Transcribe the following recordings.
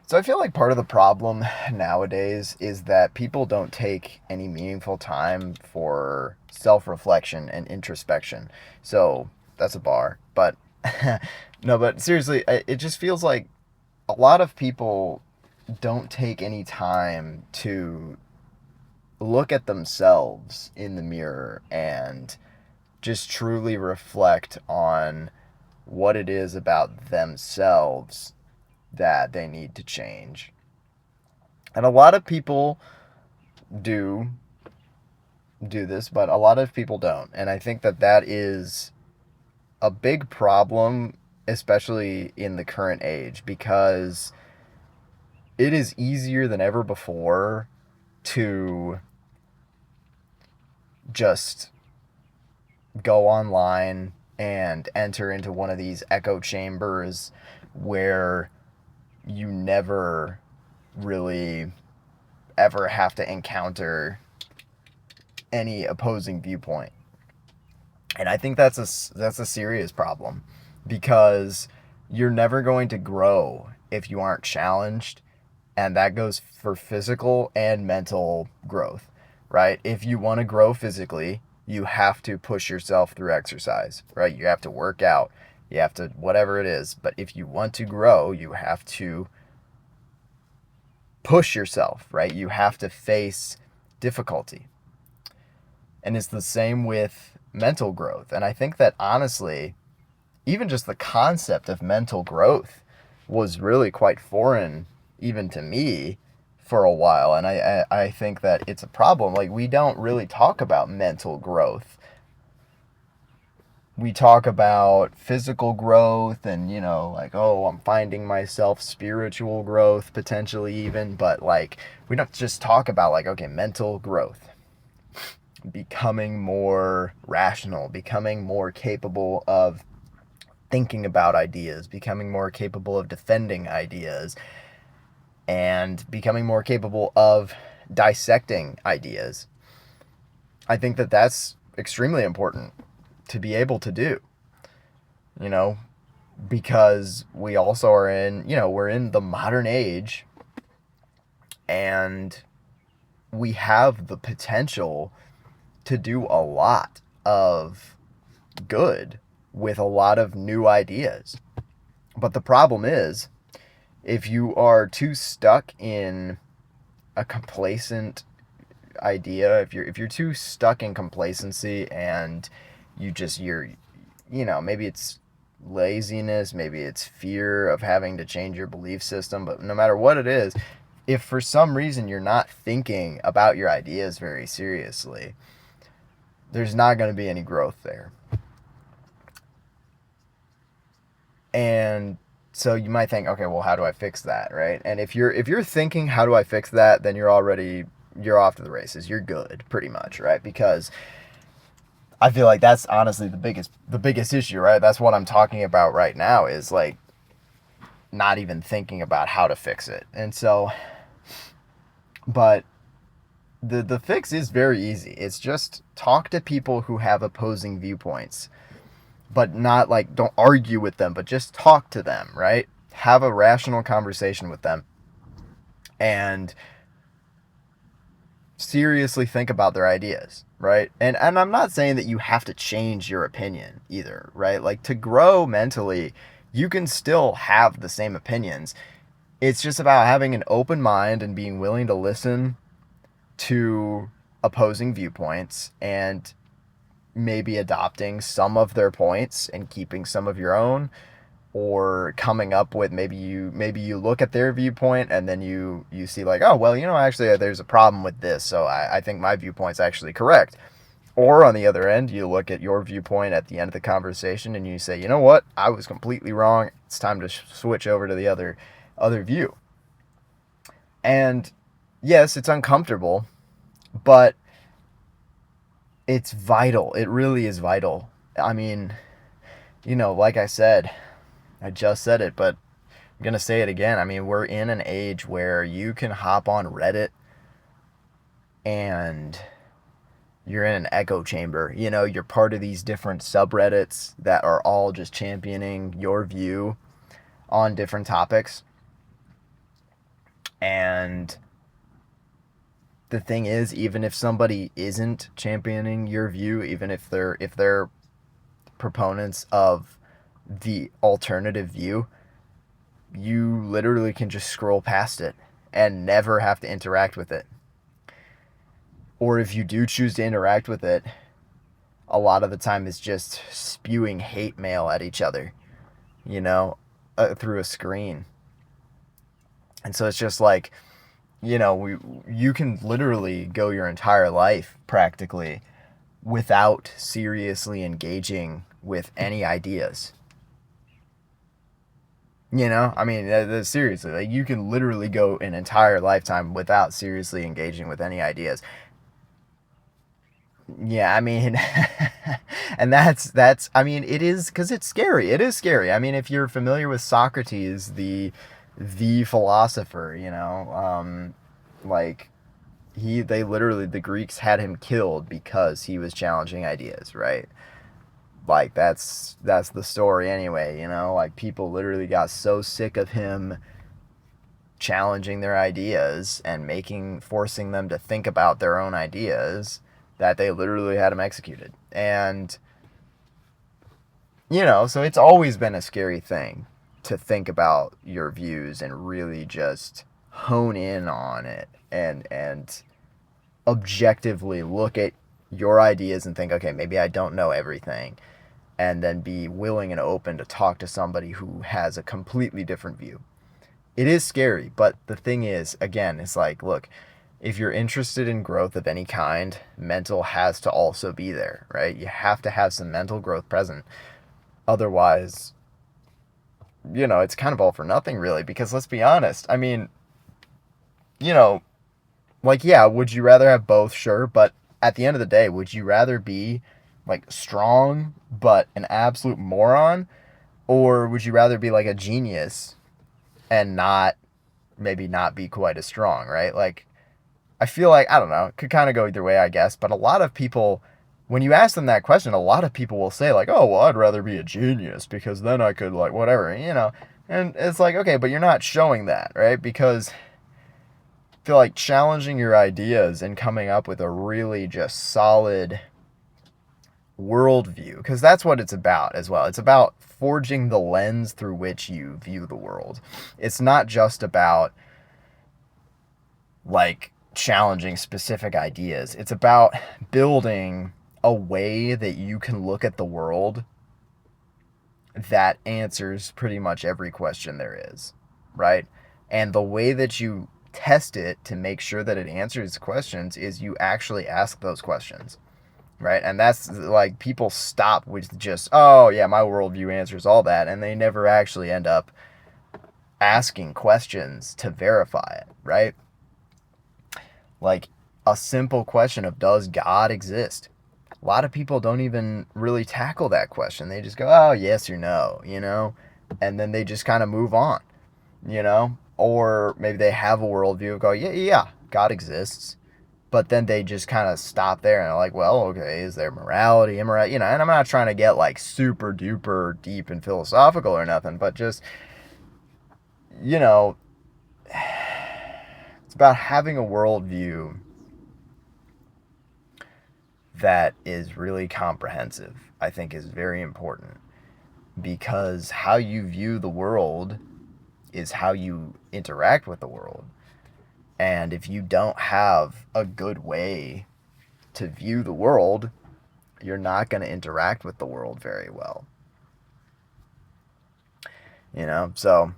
So I feel like part of the problem nowadays is that people don't take any meaningful time for self-reflection and introspection. So that's a bar, but no, but seriously, it just feels like a lot of people don't take any time to look at themselves in the mirror and just truly reflect on what it is about themselves that they need to change. And a lot of people do do this, but a lot of people don't. And I think that that is a big problem, especially in the current age, because it is easier than ever before to just go online and enter into one of these echo chambers where you never really ever have to encounter any opposing viewpoint. And I think that's a serious problem because you're never going to grow if you aren't challenged, and that goes for physical and mental growth, right? If you want to grow physically, you have to push yourself through exercise, right? You have to work out. You have to whatever it is, but if you want to grow, you have to push yourself, right? You have to face difficulty. And it's the same with mental growth. And I think that honestly, even just the concept of mental growth was really quite foreign, even to me, for a while. And I think that it's a problem. Like, we don't really talk about mental growth. We talk about physical growth and, like, oh, I'm finding myself, spiritual growth, potentially even. But, like, we don't just talk about, like, okay, mental growth, becoming more rational, becoming more capable of thinking about ideas, becoming more capable of defending ideas, and becoming more capable of dissecting ideas. I think that that's extremely important to be able to do, you know, because we also are in, we're in the modern age and we have the potential to do a lot of good with a lot of new ideas. But the problem is, if you are too stuck in a complacent idea, if you're too stuck in complacency and maybe it's laziness, maybe it's fear of having to change your belief system, but no matter what it is, if for some reason you're not thinking about your ideas very seriously, there's not going to be any growth there. And so you might think, okay, well, how do I fix that, right? And if you're thinking, how do I fix that, then you're off to the races. You're good, pretty much, right? Because I feel like that's honestly the biggest issue, right? That's what I'm talking about right now is like not even thinking about how to fix it. And so, but the fix is very easy. It's just talk to people who have opposing viewpoints, but not like don't argue with them, but just talk to them, right? Have a rational conversation with them and seriously think about their ideas, right? And I'm not saying that you have to change your opinion either, right? Like, to grow mentally, you can still have the same opinions. It's just about having an open mind and being willing to listen to opposing viewpoints and maybe adopting some of their points and keeping some of your own, or coming up with maybe you look at their viewpoint and then you see like, oh well, actually there's a problem with this, so I think my viewpoint's actually correct. Or on the other end, you look at your viewpoint at the end of the conversation and you say, you know what, I was completely wrong, it's time to switch over to the other view. And yes, it's uncomfortable, but it's vital. It really is vital. I mean, like I just said it, but I'm going to say it again. I mean, we're in an age where you can hop on Reddit and you're in an echo chamber. You're part of these different subreddits that are all just championing your view on different topics. And the thing is, even if somebody isn't championing your view, even if they're proponents of the alternative view, you literally can just scroll past it and never have to interact with it. Or if you do choose to interact with it, a lot of the time it's just spewing hate mail at each other, you know, through a screen. And so it's just like, you can literally go your entire life practically without seriously engaging with any ideas. I mean, seriously, like you can literally go an entire lifetime without seriously engaging with any ideas. Yeah, I mean, and I mean, it is because it's scary. It is scary. I mean, if you're familiar with Socrates, the philosopher, like they literally, the Greeks had him killed because he was challenging ideas, right? Like that's the story anyway, like people literally got so sick of him challenging their ideas and forcing them to think about their own ideas that they literally had him executed. And so it's always been a scary thing to think about your views and really just hone in on it and objectively look at your ideas and think, okay, maybe I don't know everything, and then be willing and open to talk to somebody who has a completely different view. It is scary, but the thing is, again, it's like, look, if you're interested in growth of any kind, mental has to also be there, right? You have to have some mental growth present. Otherwise, it's kind of all for nothing, really, because let's be honest. I mean, you know, like, yeah, would you rather have both? Sure. But at the end of the day, would you rather be like strong, but an absolute moron? Or would you rather be like a genius and maybe not be quite as strong, right? Like, I feel like, I don't know, it could kind of go either way, I guess. But a lot of people, when you ask them that question, a lot of people will say, like, oh, well, I'd rather be a genius because then I could, like, whatever. And it's like, okay, but you're not showing that, right? Because I feel like challenging your ideas and coming up with a really just solid worldview, because that's what it's about as well. It's about forging the lens through which you view the world. It's not just about, like, challenging specific ideas. It's about building a way that you can look at the world that answers pretty much every question there is, right? And the way that you test it to make sure that it answers questions is you actually ask those questions, right? And that's like people stop with just, oh, yeah, my worldview answers all that. And they never actually end up asking questions to verify it, right? Like a simple question of, does God exist? A lot of people don't even really tackle that question. They just go, oh, yes or no, and then they just kind of move on. Or maybe they have a worldview of go, yeah, God exists. But then they just kind of stop there and are like, well, okay, is there morality, immorality? And I'm not trying to get like super duper deep and philosophical or nothing, but just, you know, it's about having a worldview that is really comprehensive, I think is very important, because how you view the world is how you interact with the world. And if you don't have a good way to view the world, you're not going to interact with the world very well. So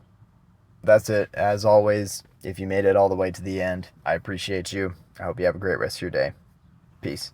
that's it. As always, if you made it all the way to the end, I appreciate you. I hope you have a great rest of your day. Peace.